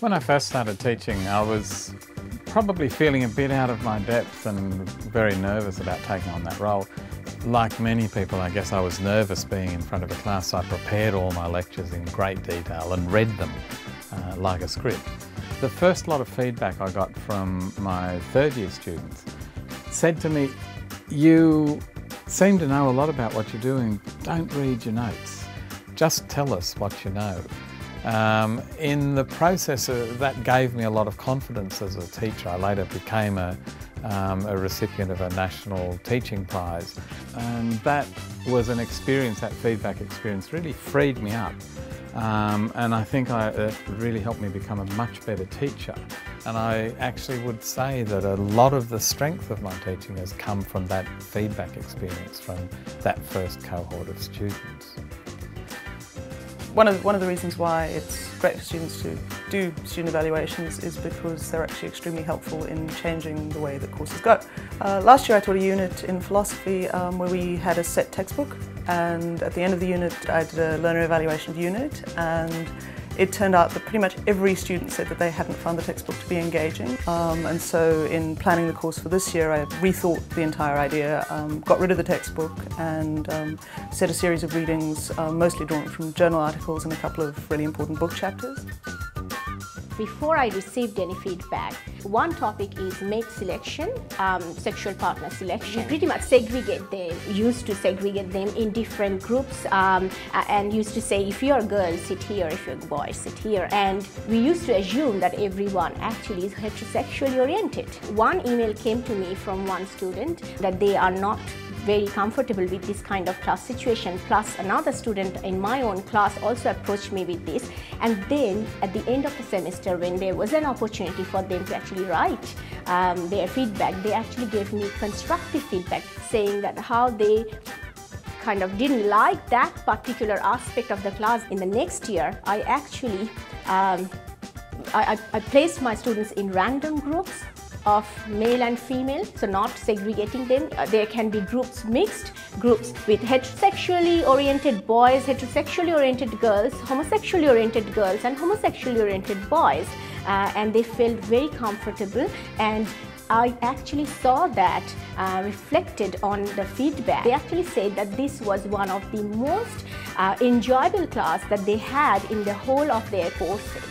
When I first started teaching, I was probably feeling a bit out of my depth and very nervous about taking on that role. Like many people, I guess I was nervous being in front of a class, so I prepared all my lectures in great detail and read them like a script. The first lot of feedback I got from my third-year students said to me, "You seem to know a lot about what you're doing. Don't read your notes. Just tell us what you know." In the process, that gave me a lot of confidence as a teacher. I later became a recipient of a national teaching prize, and that was an experience, that feedback experience really freed me up, and I think it really helped me become a much better teacher. And I actually would say that a lot of the strength of my teaching has come from that feedback experience, from that first cohort of students. One of the reasons why it's great for students to do student evaluations is because they're actually extremely helpful in changing the way that courses go. Last year I taught a unit in philosophy where we had a set textbook, and at the end of the unit I did a learner evaluation of the unit, and it turned out that pretty much every student said that they hadn't found the textbook to be engaging. And so in planning the course for this year, I rethought the entire idea, got rid of the textbook and set a series of readings, mostly drawn from journal articles and a couple of really important book chapters. Before I received any feedback, one topic is mate selection, sexual partner selection. We pretty much segregate them, used to segregate them in different groups, and used to say, if you're a girl, sit here, if you're a boy, sit here. And we used to assume that everyone actually is heterosexually oriented. One email came to me from one student that they are not very comfortable with this kind of class situation, plus another student in my own class also approached me with this. And then at the end of the semester, when there was an opportunity for them to actually write their feedback, they actually gave me constructive feedback, saying that how they kind of didn't like that particular aspect of the class. In the next year, I actually I placed my students in random groups of male and female, so not segregating them. There can be groups, mixed groups with heterosexually oriented boys, heterosexually oriented girls, homosexually oriented girls and homosexually oriented boys, and they felt very comfortable, and I actually saw that reflected on the feedback. They actually said that this was one of the most enjoyable class that they had in the whole of their courses.